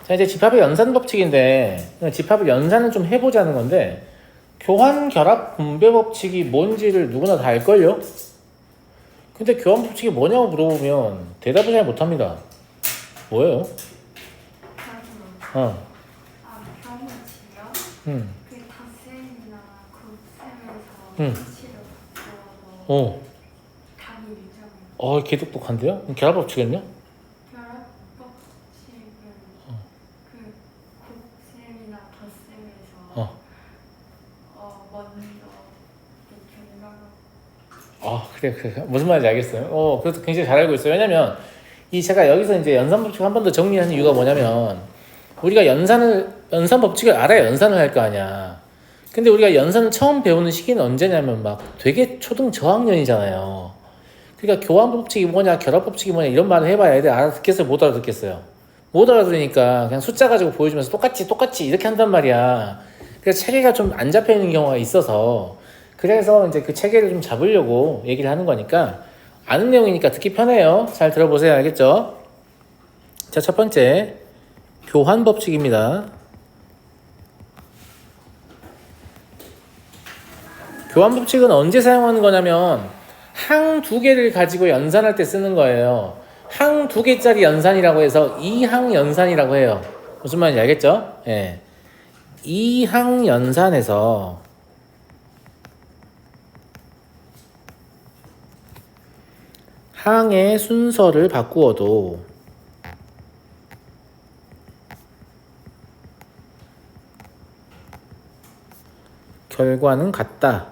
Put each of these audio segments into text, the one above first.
자, 이제 집합의 연산 법칙인데 집합의 연산을 좀 해보자는 건데 교환, 결합, 분배 법칙이 뭔지를 누구나 다 알걸요? 근데 교환 법칙이 뭐냐고 물어보면 대답을 잘 못합니다. 뭐예요? 어. 경우치요? 응. 그 닷셈이나 곱셈에서 응. 수치를 바꿔서 답이 일정해요. 개 똑똑한데요? 결합 법칙은요? 결합 법칙은 그 곱셈이나 덧셈에서 먼저 그 결과가 그래. 무슨 말인지 알겠어요. 그래서 굉장히 잘 알고 있어요. 왜냐면 제가 여기서 이제 연산 법칙 한 번 더 정리하는 이유가 뭐냐면 우리가 연산 법칙을 알아야 연산을 할 거 아니야. 근데 우리가 연산을 처음 배우는 시기는 언제냐면 막 되게 초등 저학년이잖아요. 그러니까 교환 법칙이 뭐냐, 결합 법칙이 뭐냐 이런 말을 해봐야 애들 알아듣겠어요, 못 알아듣겠어요? 못 알아들으니까 그냥 숫자 가지고 보여주면서 똑같이 이렇게 한단 말이야. 그래서 체계가 좀 안 잡혀 있는 경우가 있어서 그래서 이제 그 체계를 좀 잡으려고 얘기를 하는 거니까 아는 내용이니까 듣기 편해요. 잘 들어보세요. 알겠죠? 자, 첫 번째 교환 법칙입니다. 교환 법칙은 언제 사용하는 거냐면 항 두 개를 가지고 연산할 때 쓰는 거예요. 항 두 개짜리 연산이라고 해서 이항 연산이라고 해요. 무슨 말인지 알겠죠? 예. 이항 연산에서 항의 순서를 바꾸어도 결과는 같다.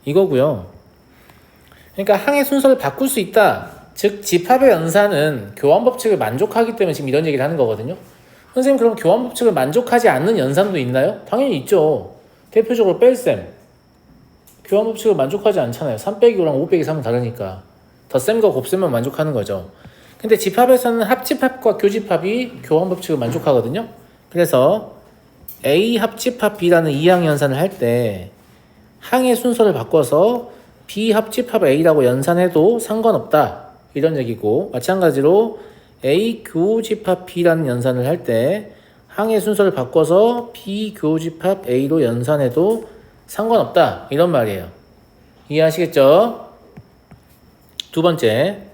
이거고요. 그러니까 항의 순서를 바꿀 수 있다. 즉 집합의 연산은 교환 법칙을 만족하기 때문에 지금 이런 얘기를 하는 거거든요. 선생님, 그럼 교환 법칙을 만족하지 않는 연산도 있나요? 당연히 있죠. 대표적으로 뺄셈. 교환 법칙을 만족하지 않잖아요. 3 빼기 5랑 5 빼기 3은 다르니까. 덧셈과 곱셈만 만족하는 거죠. 근데 집합에서는 합집합과 교집합이 교환 법칙을 만족하거든요. 그래서 A 합집합 B라는 이항 연산을 할 때 항의 순서를 바꿔서 B 합집합 A라고 연산해도 상관없다. 이런 얘기고, 마찬가지로 A 교집합 B라는 연산을 할 때 항의 순서를 바꿔서 B 교집합 A로 연산해도 상관없다. 이런 말이에요. 이해하시겠죠? 두 번째,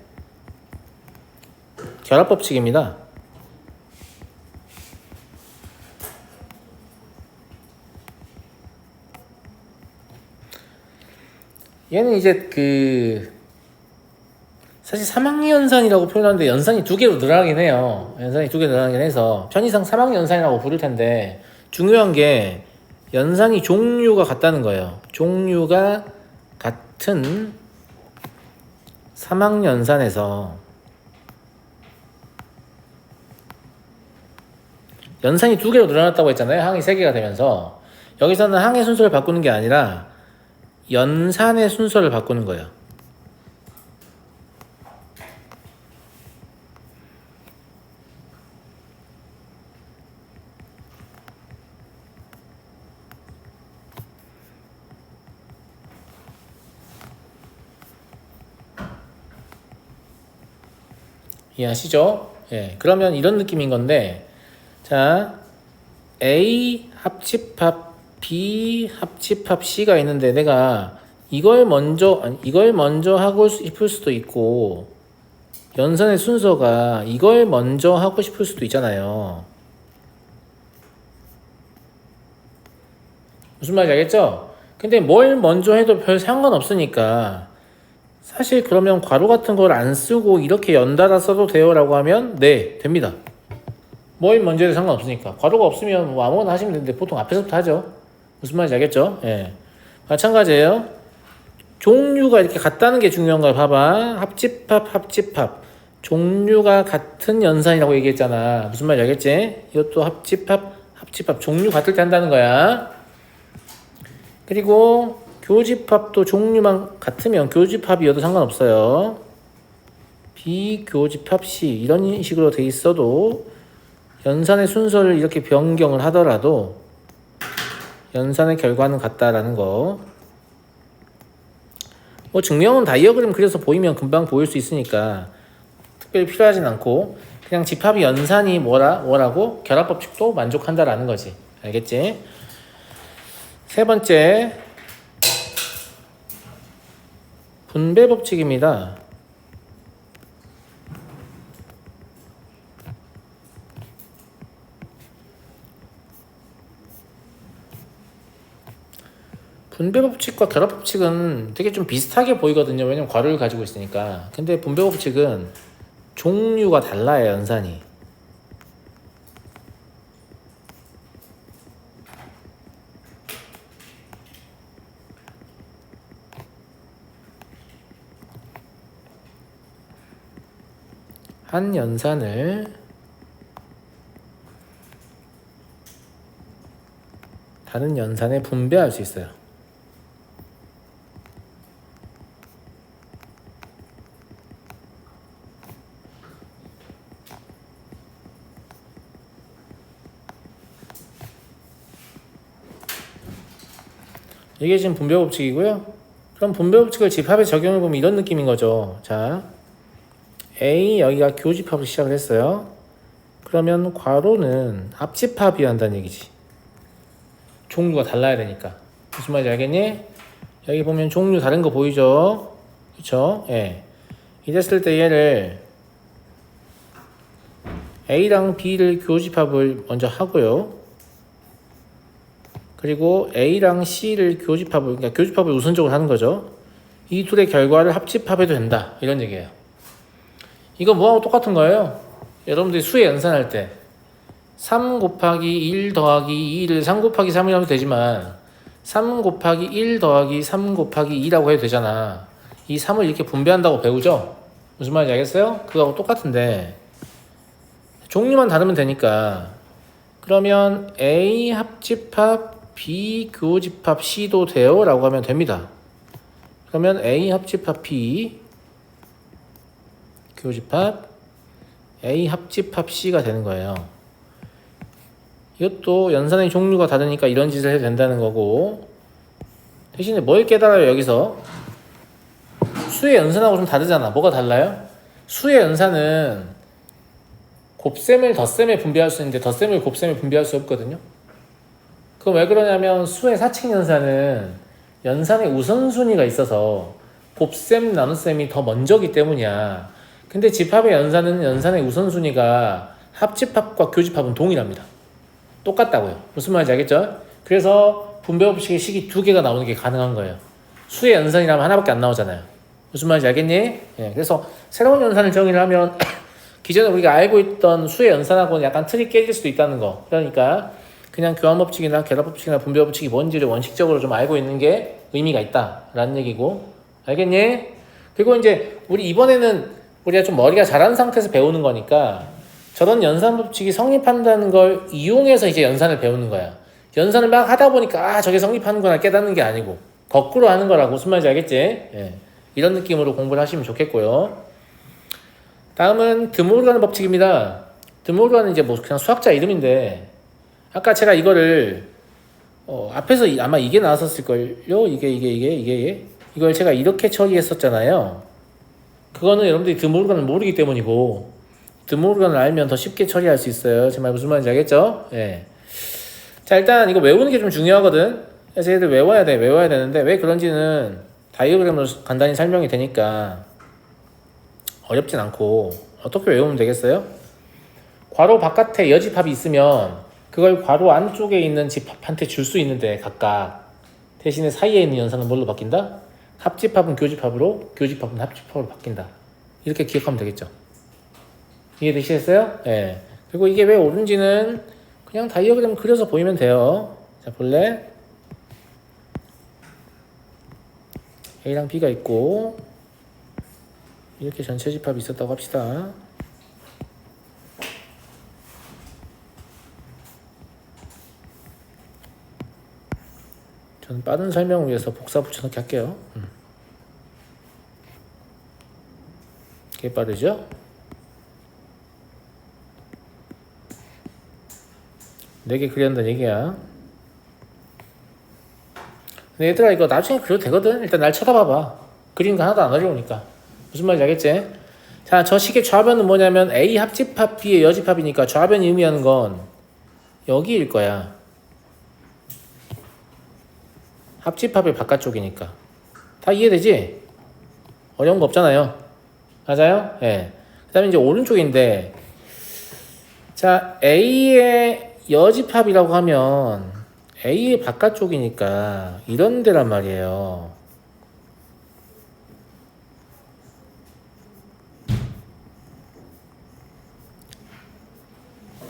결합 법칙입니다. 얘는 이제 사실 삼항 연산이라고 표현하는데 연산이 두 개로 늘어나긴 해요. 연산이 두 개 늘어나긴 해서 편의상 삼항 연산이라고 부를 텐데 중요한 게 연산이 종류가 같다는 거예요. 종류가 같은 삼항 연산에서 연산이 두 개로 늘어났다고 했잖아요. 항이 세 개가 되면서 여기서는 항의 순서를 바꾸는 게 아니라 연산의 순서를 바꾸는 거예요. 이해하시죠? 예, 그러면 이런 느낌인 건데, 자, A 합집합 B 합집합 C가 있는데 내가 이걸 먼저 하고 싶을 수도 있고 연산의 순서가 이걸 먼저 하고 싶을 수도 있잖아요. 무슨 말인지 알겠죠? 근데 뭘 먼저 해도 별 상관없으니까 사실 그러면 괄호 같은 걸 안 쓰고 이렇게 연달아 써도 돼요 라고 하면 네, 됩니다. 뭘 먼저 해도 상관없으니까. 괄호가 없으면 뭐 아무거나 하시면 되는데 보통 앞에서부터 하죠. 무슨 말인지 알겠죠? 예. 마찬가지예요. 종류가 이렇게 같다는 게 중요한 거야. 봐봐. 합집합. 종류가 같은 연산이라고 얘기했잖아. 무슨 말인지 알겠지? 이것도 합집합. 종류 같을 때 한다는 거야. 그리고 교집합도 종류만 같으면 교집합이어도 상관없어요. 비교집합 C 이런 식으로 돼 있어도 연산의 순서를 이렇게 변경을 하더라도 연산의 결과는 같다라는 거. 뭐 증명은 다이어그램 그려서 보이면 금방 보일 수 있으니까 특별히 필요하진 않고 그냥 집합의 연산이 뭐라고? 결합법칙도 만족한다라는 거지. 알겠지? 세 번째 분배법칙입니다. 분배법칙과 결합법칙은 되게 좀 비슷하게 보이거든요. 왜냐면 괄호를 가지고 있으니까. 근데 분배법칙은 종류가 달라요, 연산이. 한 연산을 다른 연산에 분배할 수 있어요. 이게 지금 분배법칙이고요. 그럼 분배법칙을 집합에 적용해 보면 이런 느낌인 거죠. 자, A 여기가 교집합을 시작을 했어요. 그러면 괄호는 합집합이어야 한다는 얘기지. 종류가 달라야 되니까. 무슨 말인지 알겠니? 여기 보면 종류 다른 거 보이죠? 그쵸? 예. 이랬을 때 얘를 A랑 B를 교집합을 먼저 하고요. 그리고 A랑 C를 그러니까 교집합을 우선적으로 하는 거죠. 이 둘의 결과를 합집합해도 된다. 이런 얘기예요. 이거 뭐하고 똑같은 거예요? 여러분들이 수의 연산할 때 3 곱하기 1 더하기 2를 3 곱하기 3이라고 해도 되지만 3 곱하기 1 더하기 3 곱하기 2라고 해도 되잖아. 이 3을 이렇게 분배한다고 배우죠? 무슨 말인지 알겠어요? 그거하고 똑같은데 종류만 다르면 되니까 그러면 A 합집합 B 교집합 C도 돼요? 라고 하면 됩니다. 그러면 A 합집합 B 교집합 A 합집합 C가 되는 거예요. 이것도 연산의 종류가 다르니까 이런 짓을 해도 된다는 거고 대신에 뭘 깨달아요 여기서? 수의 연산하고 좀 다르잖아. 뭐가 달라요? 수의 연산은 곱셈을 덧셈에 분배할 수 있는데 덧셈을 곱셈에 분배할 수 없거든요. 그건 왜 그러냐면 수의 사칙 연산은 연산의 우선순위가 있어서 곱셈 나눗셈이 더 먼저기 때문이야. 근데 집합의 연산은 연산의 우선순위가 합집합과 교집합은 동일합니다. 똑같다고요. 무슨 말인지 알겠죠? 그래서 분배법칙의 식이 두 개가 나오는 게 가능한 거예요. 수의 연산이라면 하나밖에 안 나오잖아요. 무슨 말인지 알겠니? 예, 그래서 새로운 연산을 정의를 하면 기존에 우리가 알고 있던 수의 연산하고는 약간 틀이 깨질 수도 있다는 거. 그러니까 그냥 교환법칙이나 결합법칙이나 분배법칙이 뭔지를 원칙적으로 좀 알고 있는 게 의미가 있다라는 얘기고. 알겠니? 그리고 이제 우리 이번에는 우리가 좀 머리가 자란 상태에서 배우는 거니까 저런 연산법칙이 성립한다는 걸 이용해서 이제 연산을 배우는 거야. 연산을 막 하다 보니까 저게 성립하는구나 깨닫는 게 아니고 거꾸로 하는 거라고. 무슨 말인지 알겠지? 예. 이런 느낌으로 공부를 하시면 좋겠고요. 다음은 드모르간 법칙입니다. 드모르간은 이제 뭐 그냥 수학자 이름인데 아까 제가 이거를 앞에서 아마 이게 나왔었을걸요? 이걸 제가 이렇게 처리했었잖아요. 그거는 여러분들이 드모르간을 모르기 때문이고 드모르간을 알면 더 쉽게 처리할 수 있어요. 제 말 무슨 말인지 알겠죠? 예. 자, 일단 이거 외우는 게 좀 중요하거든. 그래서 얘들 외워야 되는데 왜 그런지는 다이어그램으로 간단히 설명이 되니까 어렵진 않고 어떻게 외우면 되겠어요? 괄호 바깥에 여집합이 있으면 그걸 괄호 안쪽에 있는 집합한테 줄 수 있는데 각각 대신에 사이에 있는 연산은 뭘로 바뀐다? 합집합은 교집합으로, 교집합은 합집합으로 바뀐다. 이렇게 기억하면 되겠죠. 이해되시겠어요? 예. 그리고 이게 왜 옳은지는 그냥 다이어그램 그려서 보이면 돼요. 자, 볼래? A랑 B가 있고 이렇게 전체 집합이 있었다고 합시다. 저는 빠른 설명을 위해서 복사 붙여넣기 할게요. 이게 빠르죠? 네 개 그려야 한다는 얘기야. 근데 얘들아 이거 나중에 그려도 되거든. 일단 날 쳐다봐봐. 그리는 거 하나도 안 어려우니까. 무슨 말인지 알겠지? 자, 저 식의 좌변은 뭐냐면 A 합집합 B의 여집합이니까 좌변이 의미하는 건 여기일 거야. 합집합의 바깥쪽이니까. 다 이해되지? 어려운 거 없잖아요. 맞아요? 예. 네. 그 다음에 이제 오른쪽인데, 자, A의 여집합이라고 하면 A의 바깥쪽이니까 이런 데란 말이에요.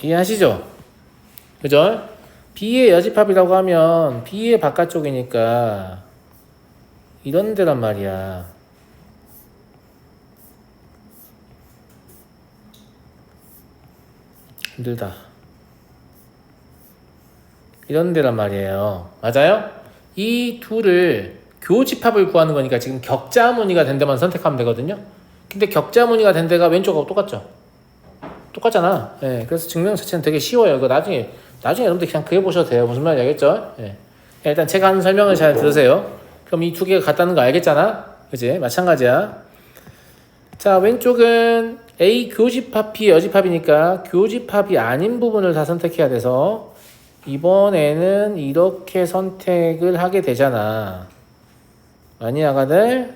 이해하시죠? 그죠? B의 여집합이라고 하면 B의 바깥쪽이니까 이런 데란 말이야. 힘들다. 이런 데란 말이에요. 맞아요? 이 둘을 교집합을 구하는 거니까 지금 격자무늬가 된 데만 선택하면 되거든요. 근데 격자무늬가 된 데가 왼쪽하고 똑같죠? 똑같잖아. 예, 그래서 증명 자체는 되게 쉬워요. 이거 나중에 여러분들 그냥 그려보셔도 돼요. 무슨 말인지 알겠죠? 예. 일단 제가 하는 설명을 잘 들으세요. 그럼 이 두 개가 같다는 거 알겠잖아? 그지? 마찬가지야. 자, 왼쪽은 A 교집합 B 여집합이니까 교집합이 아닌 부분을 다 선택해야 돼서 이번에는 이렇게 선택을 하게 되잖아. 많이 아가들?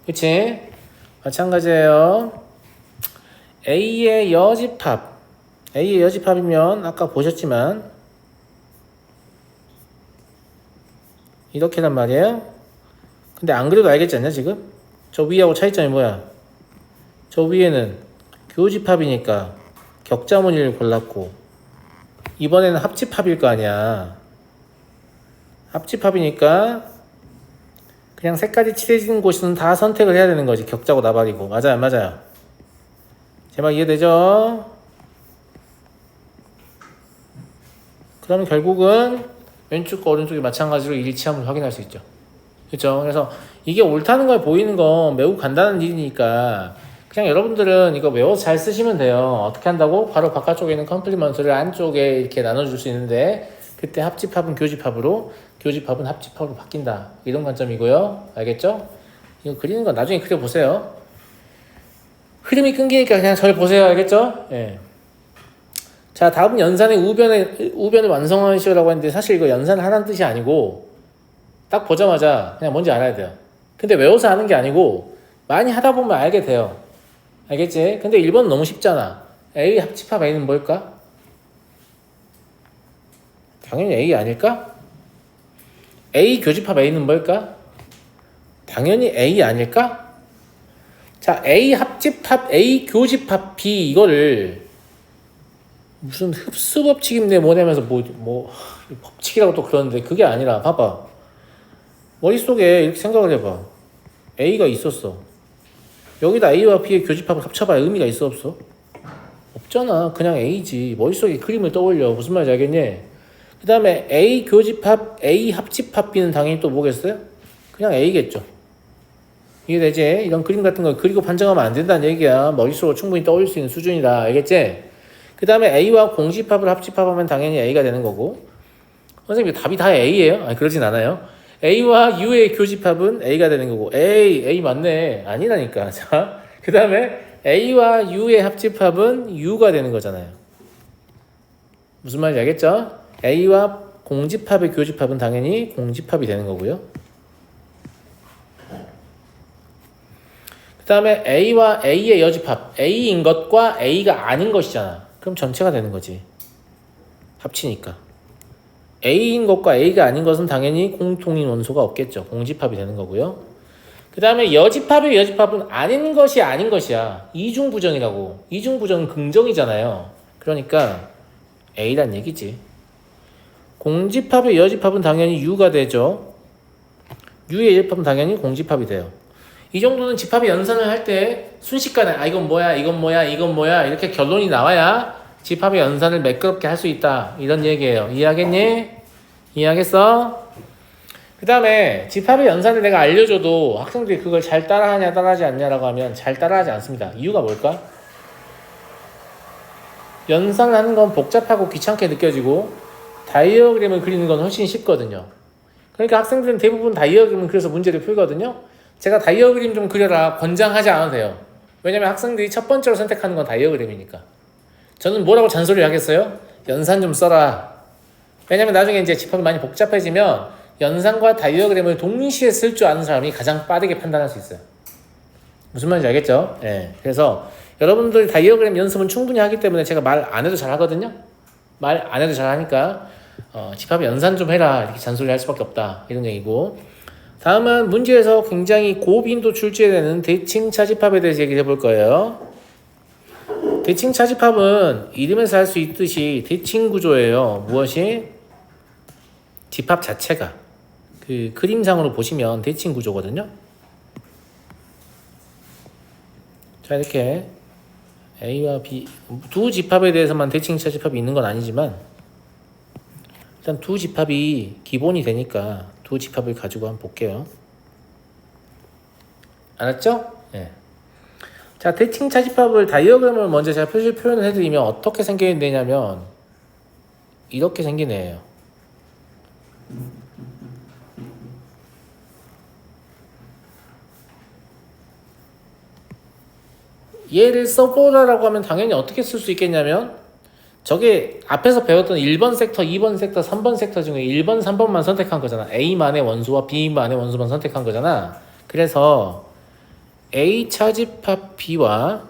그치? 마찬가지예요. A의 여집합이면 아까 보셨지만 이렇게란 말이에요. 근데 안 그래도 알겠지 않냐 지금? 저 위하고 차이점이 뭐야? 저 위에는 교집합이니까 격자무늬를 골랐고 이번에는 합집합일 거 아니야. 합집합이니까 그냥 색깔이 칠해진 곳은 다 선택을 해야 되는 거지. 격자고 나발이고. 맞아요, 맞아요. 제 말 이해되죠? 그러면 결국은 왼쪽과 오른쪽이 마찬가지로 일치함을 확인할 수 있죠. 그렇죠? 그래서 이게 옳다는 걸 보이는 건 매우 간단한 일이니까 그냥 여러분들은 이거 외워서 잘 쓰시면 돼요. 어떻게 한다고? 바로 바깥쪽에 있는 컴플리먼트를 안쪽에 이렇게 나눠줄 수 있는데 그때 합집합은 교집합으로, 교집합은 합집합으로 바뀐다. 이런 관점이고요. 알겠죠? 이거 그리는 건 나중에 그려보세요. 흐름이 끊기니까 그냥 절 보세요. 알겠죠? 예. 자, 다음 연산의 우변을 완성하시라고 했는데 사실 이거 연산을 하라는 뜻이 아니고 딱 보자마자 그냥 뭔지 알아야 돼요. 근데 외워서 하는 게 아니고 많이 하다 보면 알게 돼요. 알겠지? 근데 1번은 너무 쉽잖아. A 합집합 A는 뭘까? 당연히 A 아닐까? A 교집합 A는 뭘까? 당연히 A 아닐까? 자, A 합집합 A 교집합 B 이거를 무슨 흡수 법칙인데 뭐냐면서 법칙이라고 또 그러는데 그게 아니라 봐봐. 머릿속에 이렇게 생각을 해봐. A가 있었어. 여기다 A와 B의 교집합을 합쳐봐야 의미가 있어 없어? 없잖아. 그냥 A지. 머릿속에 그림을 떠올려. 무슨 말인지 알겠니? 그 다음에 A 교집합 A 합집합 B는 당연히 또 뭐겠어요? 그냥 A겠죠. 이해되지? 이런 그림 같은 거 그리고 판정하면 안 된다는 얘기야. 머릿속으로 충분히 떠올릴 수 있는 수준이다. 알겠지? 그 다음에 A와 공집합을 합집합하면 당연히 A가 되는 거고. 선생님 답이 다 A예요? 아니 그러진 않아요. A와 U의 교집합은 A가 되는 거고. A 맞네. 아니라니까. 자, 그 다음에 A와 U의 합집합은 U가 되는 거잖아요. 무슨 말인지 알겠죠? A와 공집합의 교집합은 당연히 공집합이 되는 거고요. 그 다음에 A와 A의 여집합, A인 것과 A가 아닌 것이잖아. 그럼 전체가 되는 거지. 합치니까. A인 것과 A가 아닌 것은 당연히 공통인 원소가 없겠죠. 공집합이 되는 거고요. 그 다음에 여집합의 여집합은 아닌 것이 아닌 것이야. 이중부정이라고. 이중부정은 긍정이잖아요. 그러니까 A란 얘기지. 공집합의 여집합은 당연히 U가 되죠. U의 여집합은 당연히 공집합이 돼요. 이 정도는 집합의 연산을 할 때 순식간에 이건 뭐야 이건 뭐야 이건 뭐야 이렇게 결론이 나와야 집합의 연산을 매끄럽게 할 수 있다 이런 얘기예요. 이해하겠니? 이해하겠어? 그 다음에 집합의 연산을 내가 알려줘도 학생들이 그걸 잘 따라하냐 따라하지 않냐라고 하면 잘 따라하지 않습니다. 이유가 뭘까? 연산을 하는 건 복잡하고 귀찮게 느껴지고 다이어그램을 그리는 건 훨씬 쉽거든요. 그러니까 학생들은 대부분 다이어그램을 그려서 문제를 풀거든요. 제가 다이어그램 좀 그려라 권장하지 않아도 돼요. 왜냐면 학생들이 첫 번째로 선택하는 건 다이어그램이니까. 저는 뭐라고 잔소리를 하겠어요? 연산 좀 써라. 왜냐면 나중에 이제 집합이 많이 복잡해지면 연산과 다이어그램을 동시에 쓸 줄 아는 사람이 가장 빠르게 판단할 수 있어요. 무슨 말인지 알겠죠? 예. 그래서 여러분들 다이어그램 연습은 충분히 하기 때문에 제가 말 안 해도 잘 하거든요. 말 안 해도 잘 하니까 집합 연산 좀 해라 이렇게 잔소리 할 수밖에 없다 이런 얘기고. 다음은 문제에서 굉장히 고빈도 출제되는 대칭차 집합에 대해서 얘기해 볼 거예요. 대칭차 집합은 이름에서 알 수 있듯이 대칭 구조예요. 무엇이? 집합 자체가 그 그림상으로 보시면 대칭 구조거든요. 자, 이렇게 A와 B 두 집합에 대해서만 대칭차 집합이 있는 건 아니지만 일단 두 집합이 기본이 되니까 두 집합을 가지고 한번 볼게요. 알았죠? 네. 자, 대칭차 집합을 다이어그램을 먼저 제가 표현을 해드리면 어떻게 생기는 애냐면 이렇게 생긴 애예요. 얘를 써보라라고 하면 당연히 어떻게 쓸 수 있겠냐면 저게 앞에서 배웠던 1번 섹터, 2번 섹터, 3번 섹터 중에 1번, 3번만 선택한 거잖아. A만의 원수와 B만의 원수만 선택한 거잖아. 그래서 A 차집합 B와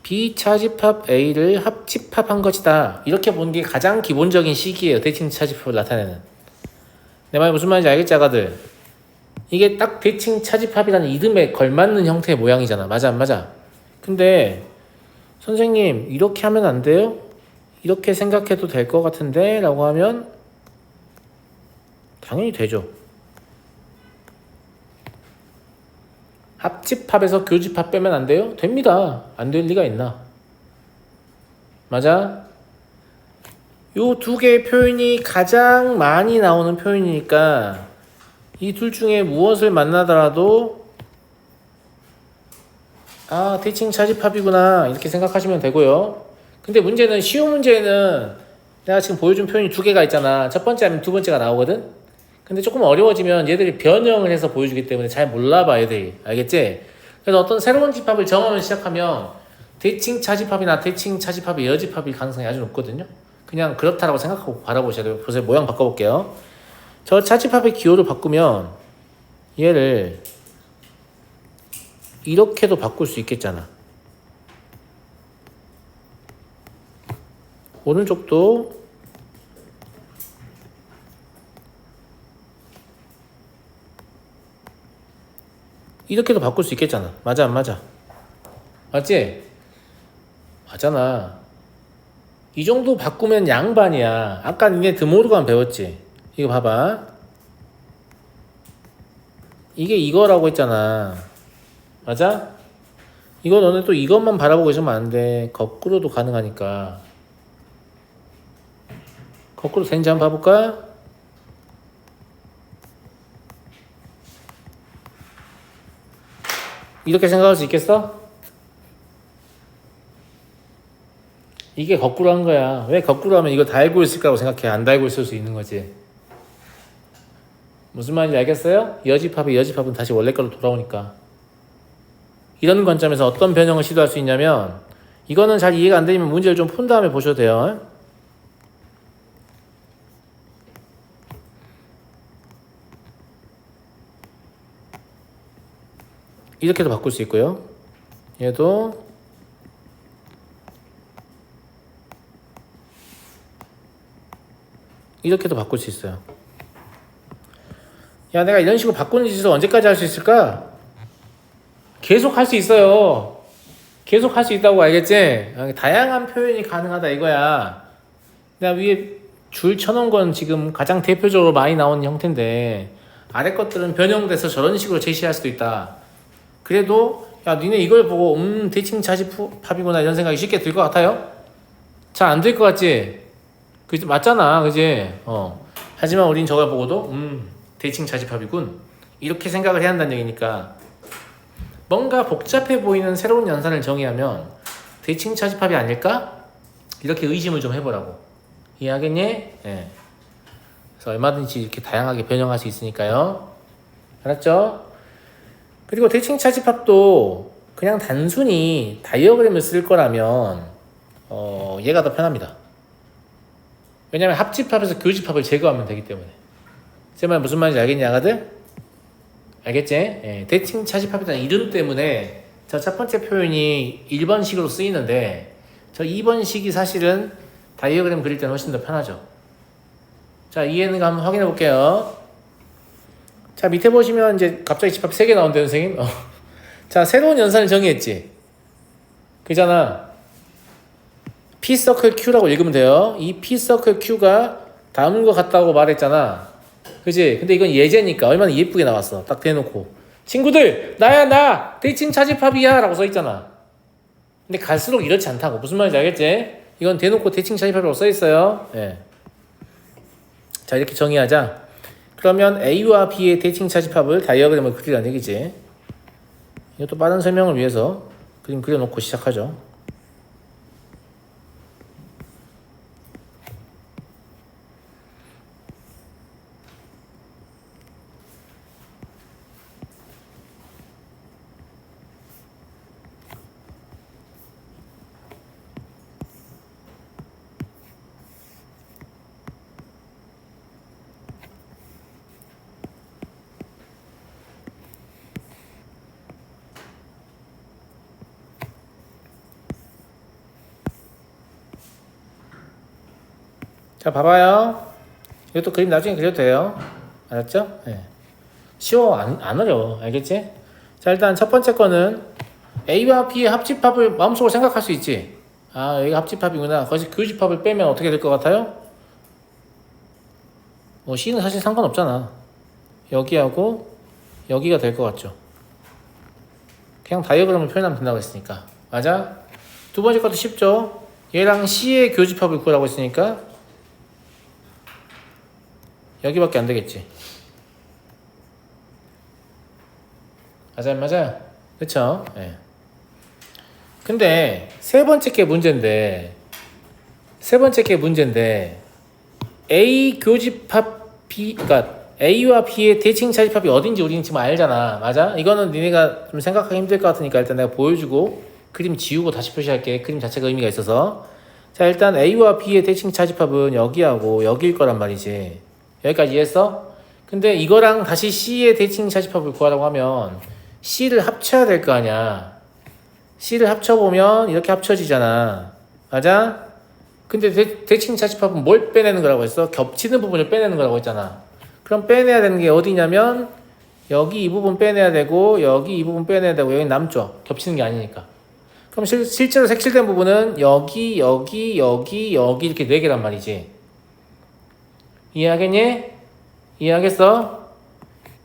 B 차집합 A를 합집합한 것이다. 이렇게 보는 게 가장 기본적인 식이에요. 대칭 차집합을 나타내는. 내 말이 무슨 말인지 알겠지, 아가들? 이게 딱 대칭 차집합이라는 이름에 걸맞는 형태의 모양이잖아. 맞아, 안 맞아? 근데 선생님 이렇게 하면 안 돼요? 이렇게 생각해도 될 것 같은데? 라고 하면 당연히 되죠. 합집합에서 교집합 빼면 안 돼요? 됩니다. 안 될 리가 있나? 맞아? 요 두 개의 표현이 가장 많이 나오는 표현이니까 이 둘 중에 무엇을 만나더라도 아, 대칭 차집합이구나 이렇게 생각하시면 되고요. 근데 문제는 쉬운 문제는 내가 지금 보여준 표현이 두 개가 있잖아. 첫 번째 아니면 두 번째가 나오거든. 근데 조금 어려워지면 얘들이 변형을 해서 보여주기 때문에 잘 몰라봐 얘들이. 알겠지? 그래서 어떤 새로운 집합을 정하면 시작하면 대칭 차집합이나 대칭 차집합의 여집합일 가능성이 아주 높거든요. 그냥 그렇다라고 생각하고 바라보셔야 돼요. 보세요. 모양 바꿔볼게요. 저 차집합의 기호를 바꾸면 얘를 이렇게도 바꿀 수 있겠잖아. 오른쪽도 이렇게도 바꿀 수 있겠잖아. 맞아, 안 맞아? 맞지? 맞잖아. 이 정도 바꾸면 양반이야. 아까 니네 드모르간 배웠지? 이거 봐봐. 이게 이거라고 했잖아. 맞아? 이거 너네 또 이것만 바라보고 있으면 안 돼. 거꾸로도 가능하니까. 거꾸로 되는지 한번 봐볼까? 이렇게 생각할 수 있겠어? 이게 거꾸로 한 거야. 왜 거꾸로 하면 이거 다 알고 있을 거라고 생각해. 안 다 알고 있을 수 있는 거지. 무슨 말인지 알겠어요? 여집합은 다시 원래 걸로 돌아오니까. 이런 관점에서 어떤 변형을 시도할 수 있냐면 이거는 잘 이해가 안 되면 문제를 좀 푼 다음에 보셔도 돼요. 이렇게도 바꿀 수 있고요. 얘도 이렇게도 바꿀 수 있어요. 야, 내가 이런 식으로 바꾸는 짓을 언제까지 할 수 있을까? 계속 할 수 있어요. 계속 할 수 있다고 알겠지? 다양한 표현이 가능하다 이거야. 내가 위에 줄 쳐놓은 건 지금 가장 대표적으로 많이 나오는 형태인데 아래 것들은 변형돼서 저런 식으로 제시할 수도 있다. 그래도 야, 니네 이걸 보고 대칭 차집합이구나 이런 생각이 쉽게 들 것 같아요? 잘 안 들 것 같지? 그치? 맞잖아, 그지? 하지만 우린 저걸 보고도 대칭 차집합이군 이렇게 생각을 해야 한다는 얘기니까 뭔가 복잡해 보이는 새로운 연산을 정의하면 대칭 차집합이 아닐까? 이렇게 의심을 좀 해보라고. 이해하겠니? 예. 그래서 얼마든지 이렇게 다양하게 변형할 수 있으니까요. 알았죠? 그리고 대칭 차집합도 그냥 단순히 다이어그램을 쓸 거라면 얘가 더 편합니다. 왜냐면 합집합에서 교집합을 제거하면 되기 때문에. 제 말 무슨 말인지 알겠냐, 아가들? 알겠지? 예, 대칭 차집합이라는 이름 때문에 저 첫 번째 표현이 1번식으로 쓰이는데 저 2번식이 사실은 다이어그램 그릴 때는 훨씬 더 편하죠. 자, 이해는 한번 확인해 볼게요. 자, 밑에 보시면 이제 갑자기 집합 3개 나온대요, 선생님. 자, 새로운 연산을 정의했지. 그잖아. P 서클 Q라고 읽으면 돼요. 이 P 서클 Q가 다음과 같다고 말했잖아. 그지? 근데 이건 예제니까 얼마나 예쁘게 나왔어. 딱 대놓고. 친구들, 나야, 나! 대칭 차집합이야! 라고 써있잖아. 근데 갈수록 이렇지 않다고. 무슨 말인지 알겠지? 이건 대놓고 대칭 차집합이라고 써있어요. 예. 자, 이렇게 정의하자. 그러면 A와 B의 대칭 차집합을 다이어그램을 그리라는 얘기지. 이것도 빠른 설명을 위해서 그림 그려놓고 시작하죠. 자, 봐봐요. 이것도 그림 나중에 그려도 돼요. 알았죠? 네. 쉬워. 안 어려워. 알겠지? 자, 일단 첫 번째 거는 A와 B의 합집합을 마음속으로 생각할 수 있지. 아, 여기가 합집합이구나. 거기서 교집합을 빼면 어떻게 될 것 같아요? 뭐 C는 사실 상관없잖아. 여기하고 여기가 될 것 같죠. 그냥 다이어그램을 표현하면 된다고 했으니까. 맞아? 두 번째 것도 쉽죠? 얘랑 C의 교집합을 구하라고 했으니까 여기밖에 안 되겠지. 맞아요. 그쵸? 예. 근데 세 번째 게 문제인데 A 교집합 B, 그러니까 A와 B의 대칭 차집합이 어딘지 우리는 지금 알잖아. 맞아? 이거는 니네가 좀 생각하기 힘들 것 같으니까 일단 내가 보여주고 그림 지우고 다시 표시할게. 그림 자체가 의미가 있어서. 자, 일단 A와 B의 대칭 차집합은 여기하고 여기일 거란 말이지. 여기까지 이해했어? 근데 이거랑 다시 C의 대칭 차집합을 구하라고 하면 C를 합쳐야 될 거 아니야. C를 합쳐보면 이렇게 합쳐지잖아. 맞아? 근데 대칭 차집합은 뭘 빼내는 거라고 했어? 겹치는 부분을 빼내는 거라고 했잖아. 그럼 빼내야 되는 게 어디냐면 여기 이 부분 빼내야 되고 여기 이 부분 빼내야 되고 여기 남죠. 겹치는 게 아니니까. 그럼 실제로 색칠된 부분은 여기 이렇게 4개란 말이지. 이해하겠니? 이해하겠어?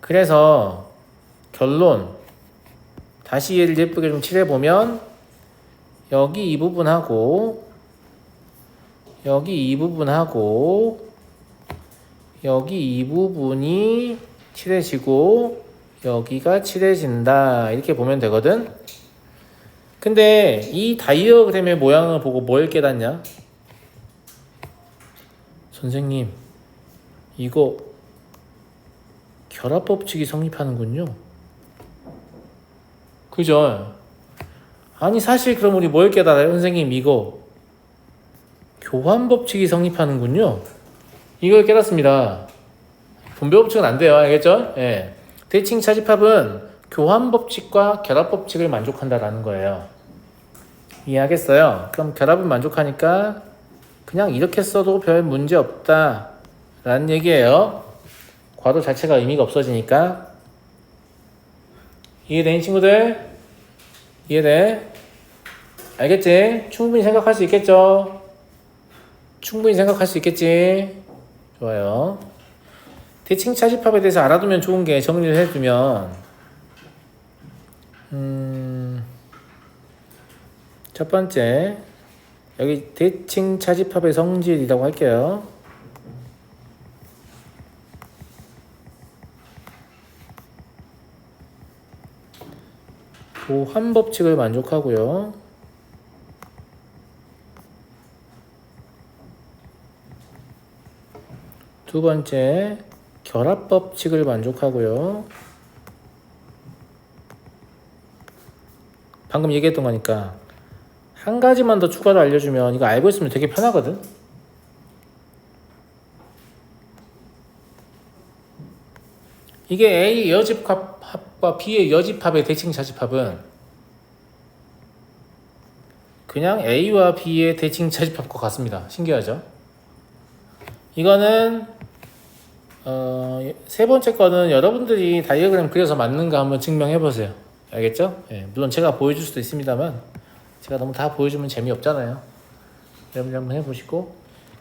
그래서 결론 다시 얘를 예쁘게 좀 칠해보면 여기 이 부분하고 여기 이 부분하고 여기 이 부분이 칠해지고 여기가 칠해진다 이렇게 보면 되거든. 근데 이 다이어그램의 모양을 보고 뭘 깨닫냐? 선생님, 이거 결합법칙이 성립하는군요. 그죠? 아니 사실 그럼 우리 뭘 깨달아요? 선생님, 이거 교환법칙이 성립하는군요. 이걸 깨닫습니다. 분배법칙은 안 돼요. 알겠죠? 예. 대칭 차집합은 교환법칙과 결합법칙을 만족한다라는 거예요. 이해하겠어요? 그럼 결합은 만족하니까 그냥 이렇게 써도 별 문제 없다 라는 얘기예요. 괄호 자체가 의미가 없어지니까. 이해되니 친구들? 이해돼? 알겠지? 충분히 생각할 수 있겠죠? 충분히 생각할 수 있겠지? 좋아요. 대칭 차집합에 대해서 알아두면 좋은 게 정리를 해두면 첫 번째 여기 대칭 차집합의 성질이라고 할게요. 교환법칙을 만족하고요. 두 번째 결합법칙을 만족하고요. 방금 얘기했던 거니까. 한 가지만 더 추가로 알려주면 이거 알고 있으면 되게 편하거든. 이게 A 여집합과 B의 여집합의 대칭 자집합은 그냥 A와 B의 대칭 자집합과 같습니다. 신기하죠? 이거는 세 번째 거는 여러분들이 다이어그램 그려서 맞는가 한번 증명해 보세요. 알겠죠? 예, 물론 제가 보여줄 수도 있습니다만 제가 너무 다 보여주면 재미없잖아요. 여러분들 한번 해보시고,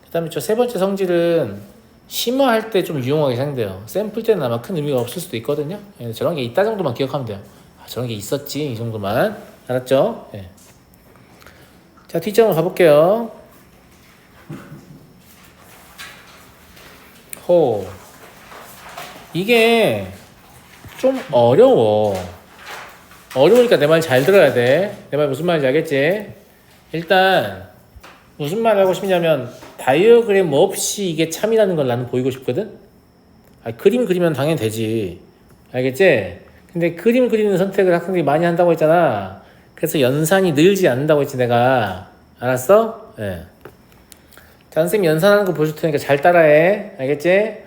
그 다음에 저 세 번째 성질은 심화할 때 좀 유용하게 사용돼요. 샘플 때는 아마 큰 의미가 없을 수도 있거든요. 예, 저런 게 있다 정도만 기억하면 돼요. 아, 저런 게 있었지 이 정도만. 알았죠? 예. 자, 뒷장으로 가볼게요. 호. 이게 좀 어려워. 어려우니까 내 말 잘 들어야 돼. 내 말 무슨 말인지 알겠지? 일단 무슨 말을 하고 싶냐면 다이어그램 없이 이게 참이라는 걸 나는 보이고 싶거든? 아, 그림 그리면 당연히 되지. 알겠지? 근데 그림 그리는 선택을 학생들이 많이 한다고 했잖아. 그래서 연산이 늘지 않는다고 했지 내가. 알았어? 예. 자, 선생님 연산하는 거 보여줄 테니까 잘 따라해. 알겠지?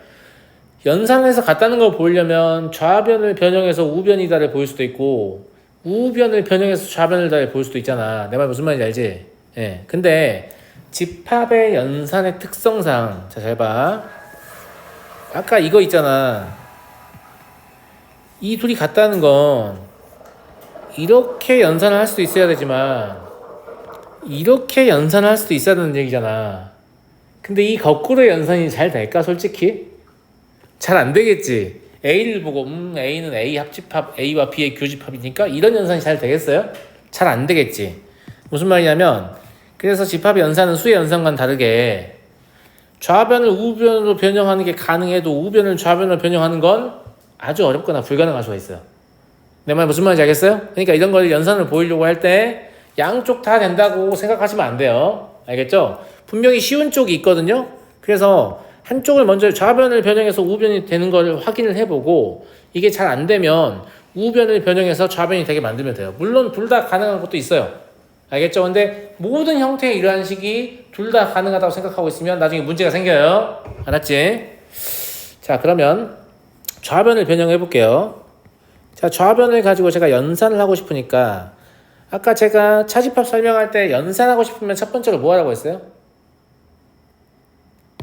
연산해서 같다는 걸 보려면 좌변을 변형해서 우변이다를 보일 수도 있고 우변을 변형해서 좌변을다를 보일 수도 있잖아. 내 말 무슨 말인지 알지? 예. 근데 집합의 연산의 특성상, 자, 잘 봐. 아까 이거 있잖아. 이 둘이 같다는 건 이렇게 연산을 할 수도 있어야 되지만 이렇게 연산을 할 수도 있어야 되는 얘기잖아. 근데 이 거꾸로 연산이 잘 될까 솔직히? 잘 안 되겠지. A를 보고 A는 A 합집합 A와 B의 교집합이니까 이런 연산이 잘 되겠어요? 잘 안 되겠지. 무슨 말이냐면 그래서 집합의 연산은 수의 연산과는 다르게 좌변을 우변으로 변형하는 게 가능해도 우변을 좌변으로 변형하는 건 아주 어렵거나 불가능할 수가 있어요. 내 말 무슨 말인지 알겠어요? 그러니까 이런 걸 연산을 보이려고 할 때 양쪽 다 된다고 생각하시면 안 돼요. 알겠죠? 분명히 쉬운 쪽이 있거든요. 그래서 한쪽을 먼저 좌변을 변형해서 우변이 되는 걸 확인을 해보고 이게 잘 안 되면 우변을 변형해서 좌변이 되게 만들면 돼요. 물론 둘 다 가능한 것도 있어요. 알겠죠? 근데 모든 형태의 이러한 식이 둘 다 가능하다고 생각하고 있으면 나중에 문제가 생겨요. 알았지? 자, 그러면 좌변을 변형해 볼게요. 자, 좌변을 가지고 제가 연산을 하고 싶으니까 아까 제가 차집합 설명할 때 연산하고 싶으면 첫 번째로 뭐 하라고 했어요?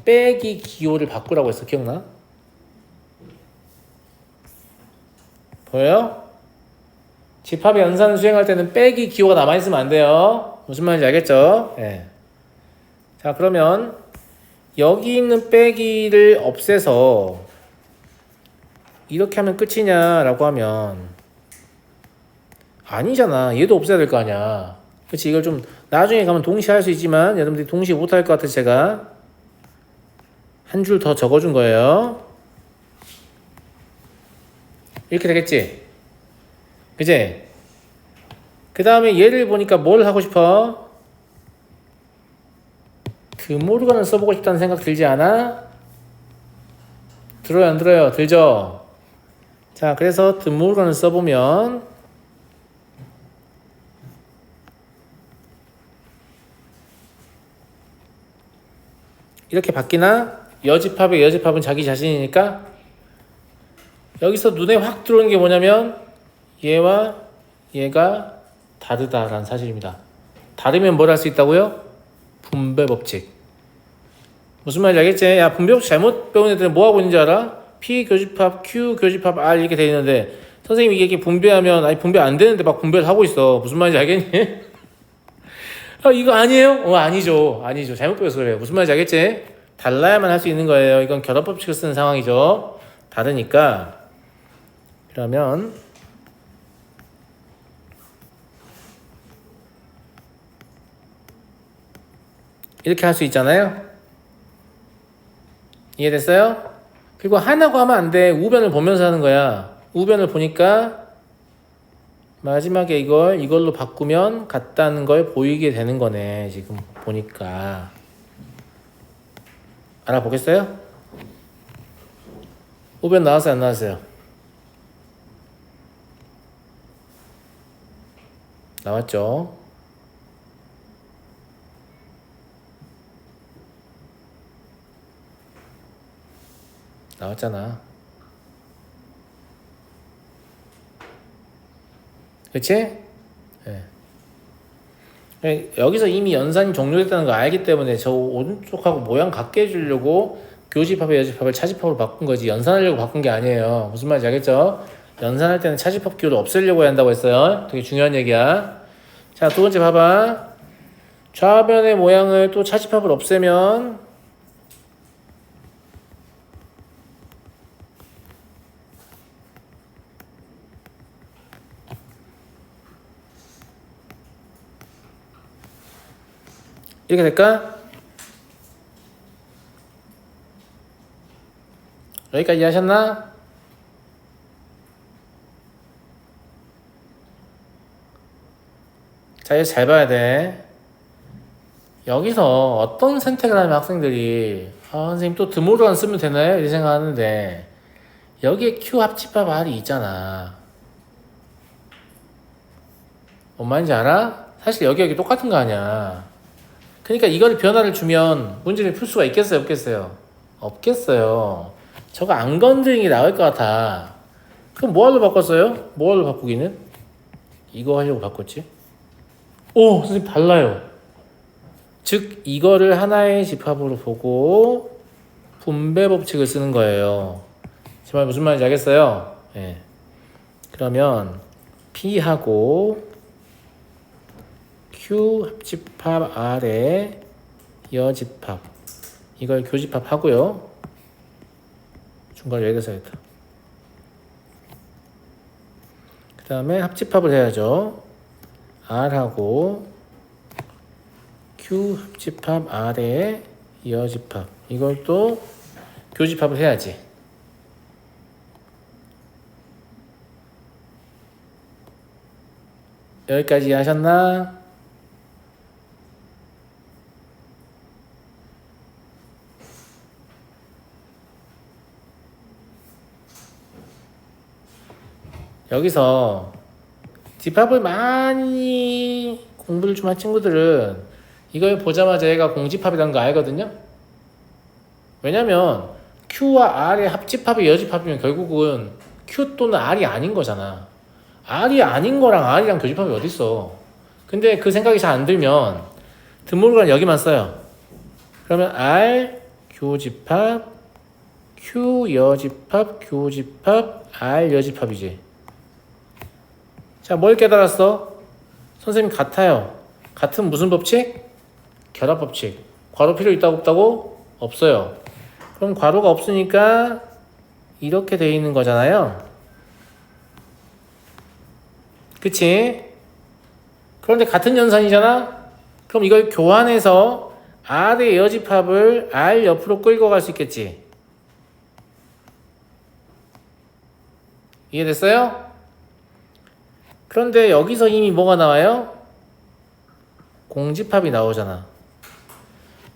빼기 기호를 바꾸라고 했어. 기억나? 보여요? 집합의 연산을 수행할 때는 빼기 기호가 남아있으면 안 돼요. 무슨 말인지 알겠죠? 예. 자, 그러면 여기 있는 빼기를 없애서 이렇게 하면 끝이냐라고 하면 아니잖아. 얘도 없애야 될 거 아니야. 그치? 이걸 좀 나중에 가면 동시에 할 수 있지만 여러분들이 동시에 못할 것 같아서 제가 한 줄 더 적어준 거예요. 이렇게 되겠지? 그치? 그 다음에 얘를 보니까 뭘 하고 싶어? 드모르간을 써보고 싶다는 생각 들지 않아? 들어요, 안 들어요? 들죠? 자, 그래서 드모르간을 써보면 이렇게 바뀌나? 여집합의 여집합은 자기 자신이니까 여기서 눈에 확 들어오는 게 뭐냐면 얘와 얘가 다르다라는 사실입니다. 다르면 뭘 할 수 있다고요? 분배 법칙. 무슨 말인지 알겠지? 야, 분배 법칙 잘못 배운 애들은 뭐 하고 있는지 알아? P 교집합, Q 교집합, R 이렇게 돼 있는데 선생님이 이게 분배하면 아니 분배 안 되는데 막 분배를 하고 있어. 무슨 말인지 알겠니? 아, 이거 아니에요? 아니죠. 아니죠. 잘못 배워서 그래요. 무슨 말인지 알겠지? 달라야만 할 수 있는 거예요. 이건 결합법칙을 쓰는 상황이죠. 다르니까. 그러면 이렇게 할 수 있잖아요. 이해됐어요? 그리고 하나고 하면 안 돼. 우변을 보면서 하는 거야. 우변을 보니까 마지막에 이걸로 바꾸면 같다는 걸 보이게 되는 거네. 지금 보니까. 알아보겠어요? 우변 나왔어요? 안 나왔어요? 나왔죠? 나왔잖아. 그치? 예. 여기서 이미 연산이 종료됐다는 거 알기 때문에 저 오른쪽하고 모양 같게 해주려고 교집합에 여집합을 차집합으로 바꾼 거지, 연산하려고 바꾼 게 아니에요. 무슨 말인지 알겠죠? 연산할 때는 차집합 기호를 없애려고 한다고 했어요. 되게 중요한 얘기야. 자, 두 번째 봐봐. 좌변의 모양을 또 차집합을 없애면 이렇게 될까? 여기까지 하셨나? 자, 이거 잘 봐야 돼. 여기서 어떤 선택을 하면 학생들이 선생님 또 드모르간 쓰면 되나요? 이렇게 생각하는데 여기에 Q 합집합 R이 있잖아. 뭔 말인지 알아? 사실 여기 똑같은 거 아니야. 그러니까 이걸 변화를 주면 문제를 풀 수가 있겠어요? 없겠어요? 없겠어요. 저거 안 건드리는 게 나을 것 같아. 그럼 뭐 하려고 바꿨어요? 뭐 하려고 바꾸기는? 이거 하려고 바꿨지? 오! 선생님 달라요. 즉 이거를 하나의 집합으로 보고 분배 법칙을 쓰는 거예요. 정말 무슨 말인지 알겠어요? 네. 그러면 P하고 Q 합집합 R의 여집합 이걸 교집합 하고요. 중괄호 여기다 써야겠다. 그 다음에 합집합을 해야죠. R하고 Q 합집합 R의 여집합 이걸 또 교집합을 해야지. 여기까지 하셨나? 여기서 집합을 많이 공부를 좀 한 친구들은 이걸 보자마자 얘가 공집합이라는 거 알거든요. 왜냐면 Q와 R의 합집합이 여집합이면 결국은 Q 또는 R이 아닌 거잖아. R이 아닌 거랑 R이랑 교집합이 어딨어. 근데 그 생각이 잘 안 들면 드모르간 여기만 써요. 그러면 R 교집합 Q 여집합 교집합 R 여집합이지. 자, 뭘 깨달았어? 선생님 같아요. 같은 무슨 법칙? 결합 법칙. 괄호 필요 있다고 없다고? 없어요. 그럼 괄호가 없으니까 이렇게 돼 있는 거잖아요. 그치? 그런데 같은 연산이잖아? 그럼 이걸 교환해서 R의 여집합을 R 옆으로 끌고 갈 수 있겠지? 이해됐어요? 그런데 여기서 이미 뭐가 나와요? 공집합이 나오잖아.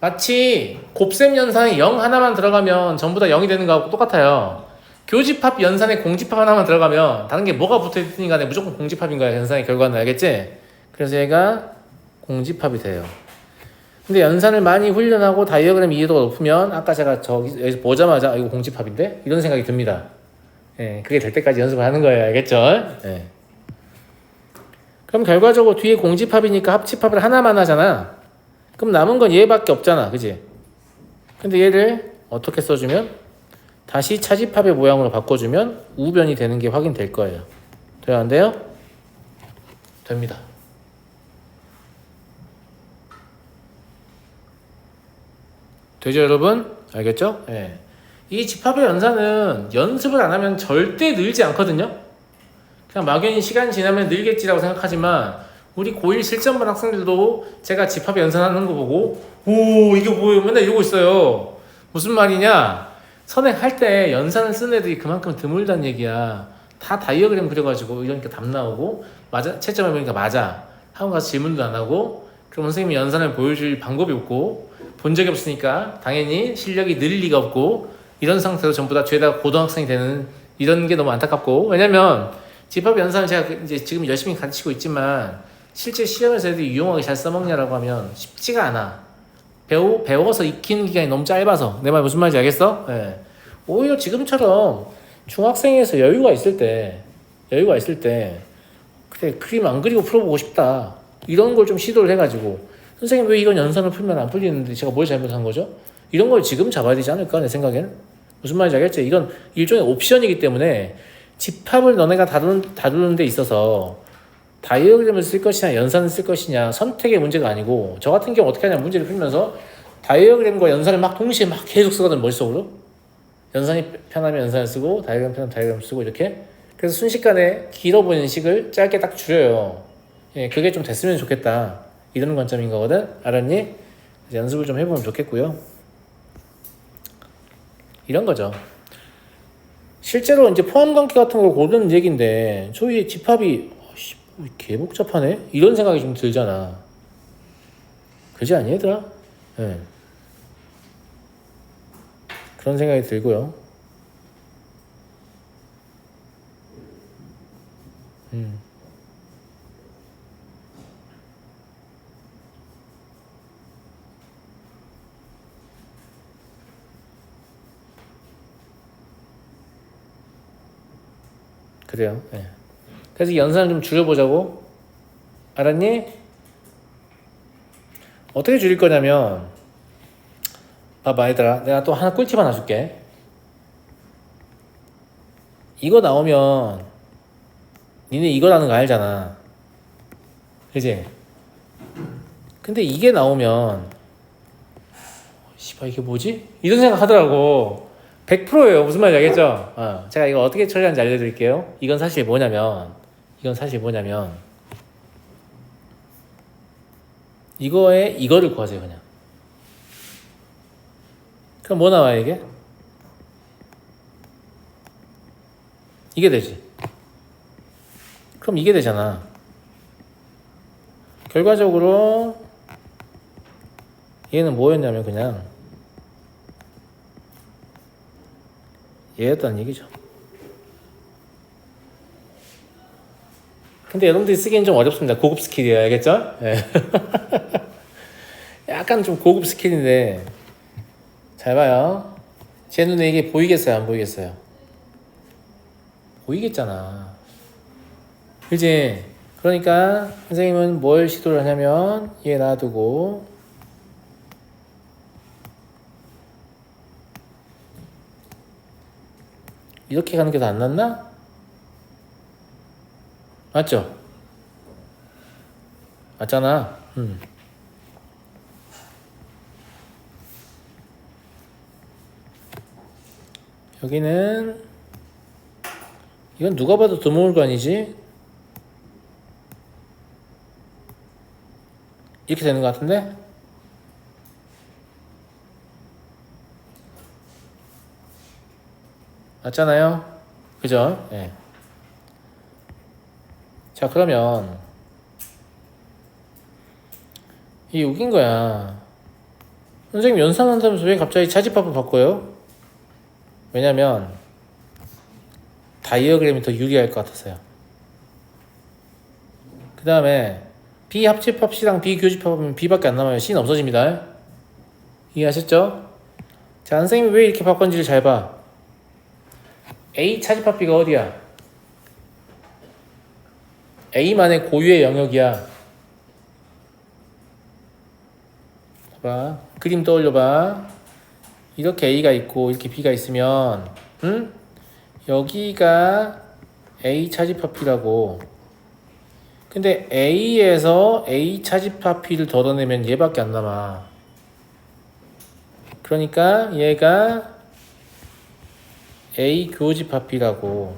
마치 곱셈 연산에 0 하나만 들어가면 전부 다 0이 되는 거하고 똑같아요. 교집합 연산에 공집합 하나만 들어가면 다른 게 뭐가 붙어있든 간에 무조건 공집합인 거야. 연산의 결과는. 알겠지? 그래서 얘가 공집합이 돼요. 근데 연산을 많이 훈련하고 다이어그램 이해도가 높으면 아까 제가 여기서 보자마자 이거 공집합인데? 이런 생각이 듭니다. 예, 그게 될 때까지 연습을 하는 거예요. 알겠죠? 예. 그럼 결과적으로 뒤에 공집합이니까 합집합을 하나만 하잖아. 그럼 남은 건 얘밖에 없잖아. 그지? 근데 얘를 어떻게 써주면? 다시 차집합의 모양으로 바꿔주면 우변이 되는 게 확인될 거예요. 돼요? 안 돼요? 됩니다. 되죠, 여러분? 알겠죠? 예. 이 집합의 연산은 연습을 안 하면 절대 늘지 않거든요. 그냥 막연히 시간이 지나면 늘겠지라고 생각하지만 우리 고1 실전반 학생들도 제가 집합 연산하는 거 보고 오 이게 뭐예요? 맨날 이러고 있어요. 무슨 말이냐? 선행할 때 연산을 쓰는 애들이 그만큼 드물다는 얘기야. 다 다이어그램 그려가지고 이러니까 답 나오고 맞아 채점해 보니까 맞아. 학원 가서 질문도 안 하고 그럼 선생님이 연산을 보여줄 방법이 없고 본 적이 없으니까 당연히 실력이 늘 리가 없고 이런 상태로 전부 다 죄다 고등학생이 되는 이런 게 너무 안타깝고 왜냐면 집합 연산을 제가 이제 지금 열심히 가르치고 있지만 실제 시험에서 애들이 유용하게 잘 써먹냐라고 하면 쉽지가 않아. 배워서 익히는 기간이 너무 짧아서. 내 말 무슨 말인지 알겠어? 예. 오히려 지금처럼 중학생에서 여유가 있을 때 그래 그림 안 그리고 풀어보고 싶다 이런 걸 좀 시도를 해가지고 선생님 왜 이건 연산을 풀면 안 풀리는데 제가 뭘 잘못한 거죠? 이런 걸 지금 잡아야 되지 않을까 내 생각에는. 무슨 말인지 알겠지? 이건 일종의 옵션이기 때문에 집합을 너네가 다루는 데 있어서 다이어그램을 쓸 것이냐 연산을 쓸 것이냐 선택의 문제가 아니고, 저 같은 경우 어떻게 하냐면 문제를 풀면서 다이어그램과 연산을 막 동시에 막 계속 쓰거든 머릿속으로. 연산이 편하면 연산을 쓰고 다이어그램 편하면 다이어그램 쓰고 이렇게. 그래서 순식간에 길어 보이는 식을 짧게 딱 줄여요. 예, 그게 좀 됐으면 좋겠다 이런 관점인 거거든. 알았니? 연습을 좀 해보면 좋겠고요. 이런 거죠. 실제로 이제 포함관계 같은 걸 고르는 얘기인데 저희 집합이 개 복잡하네? 이런 생각이 좀 들잖아. 그지 아니 얘들아? 네. 그런 생각이 들고요. 그래요. 네. 그래서 연산을 좀 줄여보자고. 알았니? 어떻게 줄일 거냐면 봐봐 얘들아, 내가 또 하나 꿀팁 하나 줄게. 이거 나오면 니네 이거라는 거 알잖아. 그지? 근데 이게 나오면 씨발 이게 뭐지? 이런 생각 하더라고. 100%예요. 무슨 말인지 알겠죠? 제가 이거 어떻게 처리하는지 알려드릴게요. 이건 사실 뭐냐면 이거에 이거를 구하세요 그냥. 그럼 뭐 나와요 이게? 이게 되지. 그럼 이게 되잖아. 결과적으로 얘는 뭐였냐면 그냥 얘였다는 얘기죠. 근데 여러분들이 쓰기엔 좀 어렵습니다. 고급 스킬이에요. 알겠죠? 네. 약간 좀 고급 스킬인데 잘 봐요. 제 눈에 이게 보이겠어요? 안 보이겠어요? 보이겠잖아. 그지? 그러니까 선생님은 뭘 시도를 하냐면 얘 놔두고 이렇게 가는 게 더 안 낫나? 맞죠? 맞잖아. 여기는 이건 누가 봐도 드물관이지? 이렇게 되는 것 같은데? 맞잖아요? 그죠? 예. 자, 그러면 이게 웃긴 거야. 선생님 연산한다면서 왜 갑자기 차집합을 바꿔요? 왜냐면 다이어그램이 더 유리할 것 같아서요. 그 다음에 비합집합 C랑 비교집합하면 B밖에 안 남아요. C는 없어집니다. 이해하셨죠? 자, 선생님이 왜 이렇게 바꿨는지를 잘 봐. A 차집합 B가 어디야? A만의 고유의 영역이야. 봐, 그림 떠올려봐. 이렇게 A가 있고 이렇게 B가 있으면 여기가 A 차집합 B라고. 근데 A에서 A 차집합 B를 덜어내면 얘밖에 안 남아. 그러니까 얘가 A 교집합 B라고.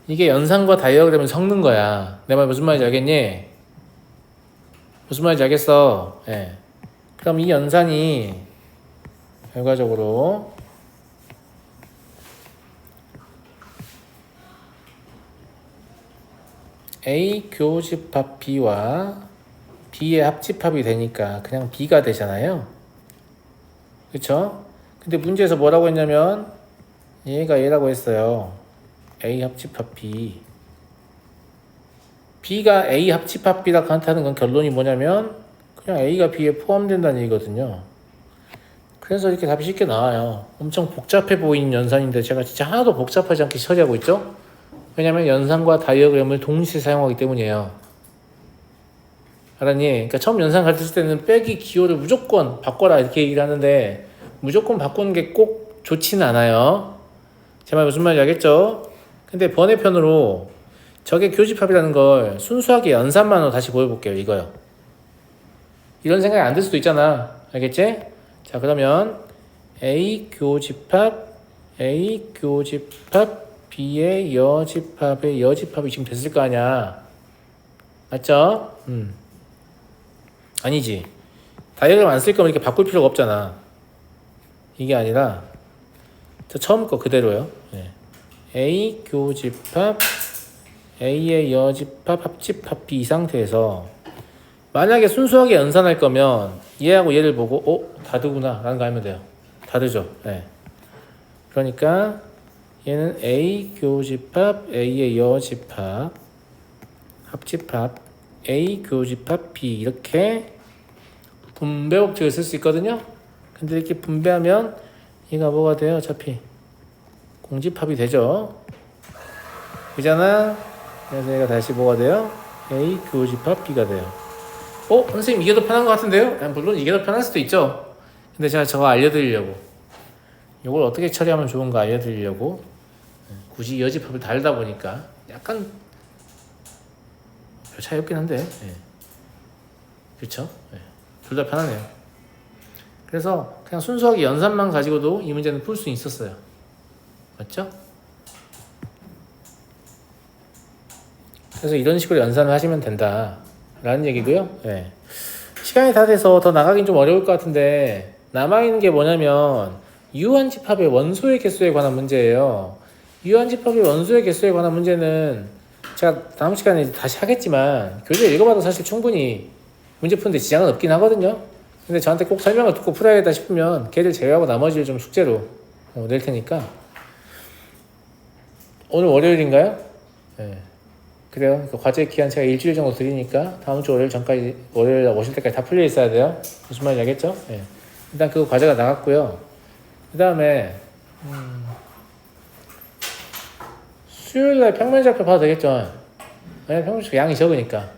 이게 연산과 다이어그램을 섞는 거야. 내 말 무슨 말인지 알겠니? 무슨 말인지 알겠어? 예. 그럼 이 연산이 결과적으로 A 교집합 B와 B의 합집합이 되니까 그냥 B가 되잖아요. 그쵸? 근데 문제에서 뭐라고 했냐면 얘가 얘라고 했어요. A 합집합 B. B가 A 합집합 B랑 같다는 건 결론이 뭐냐면 그냥 A가 B에 포함된다는 얘기거든요. 그래서 이렇게 답이 쉽게 나와요. 엄청 복잡해 보이는 연산인데 제가 진짜 하나도 복잡하지 않게 처리하고 있죠. 왜냐면 연산과 다이어그램을 동시에 사용하기 때문이에요. 알았니? 그러니까 처음 연산 가르칠 때는 빼기 기호를 무조건 바꿔라 이렇게 얘기를 하는데 무조건 바꾸는 게 꼭 좋지는 않아요. 제 말 무슨 말인지 알겠죠? 근데 번외편으로 저게 교집합이라는 걸 순수하게 연산만으로 다시 보여볼게요. 이거요. 이런 생각이 안 들 수도 있잖아. 알겠지? 자, 그러면 A 교집합 B의 여집합이 지금 됐을 거 아니야. 맞죠? 아니지. 다이어그램 안 쓸 거면 이렇게 바꿀 필요가 없잖아. 이게 아니라 저 처음 거 그대로요. 네. A 교집합 A의 여집합 합집합 B 이 상태에서 만약에 순수하게 연산할 거면 얘하고 얘를 보고 다르구나 라는 거 알면 돼요. 다르죠. 네. 그러니까 얘는 A 교집합 A의 여집합 합집합 A 교집합 B 이렇게 분배 법칙을 쓸 수 있거든요. 근데 이렇게 분배하면 얘가 뭐가 돼요? 어차피 공집합이 되죠. 그잖아. 그래서 얘가 다시 뭐가 돼요? A 교집합 B가 돼요. 선생님 이게 더 편한 것 같은데요? 물론 이게 더 편할 수도 있죠. 근데 제가 저거 알려드리려고 이걸 어떻게 처리하면 좋은가 알려드리려고 굳이 여집합을 달다 보니까 약간 별 차이 없긴 한데 그렇죠? 둘 다 편하네요. 그래서 그냥 순수하게 연산만 가지고도 이 문제는 풀 수 있었어요. 맞죠? 그래서 이런 식으로 연산을 하시면 된다 라는 얘기고요. 시간이 다 돼서 더 나가긴 좀 어려울 것 같은데 남아있는 게 뭐냐면 유한집합의 원소의 개수에 관한 문제예요. 유한집합의 원소의 개수에 관한 문제는 제가 다음 시간에 다시 하겠지만 교재 읽어봐도 사실 충분히 문제 푸는데 지장은 없긴 하거든요. 근데 저한테 꼭 설명을 듣고 풀어야겠다 싶으면 걔를 제외하고 나머지를 좀 숙제로 낼 테니까 오늘 월요일인가요? 그래요. 그 과제 기한 제가 일주일 정도 드리니까 다음 주 월요일 오실 때까지 다 풀려 있어야 돼요. 무슨 말인지 알겠죠? 일단 그 과제가 나갔고요. 그 다음에 수요일날 평면좌표 봐도 되겠죠? 평면좌표 양이 적으니까.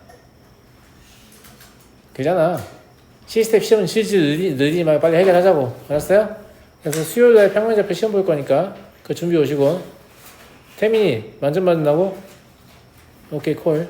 그잖아. C스텝 시험은 실질 느리지 말고 빨리 해결하자고. 알았어요? 그래서 수요일날 평면좌표 시험 볼 거니까 그 준비 오시고. 태민이 만점 받는다고? 오케이 콜.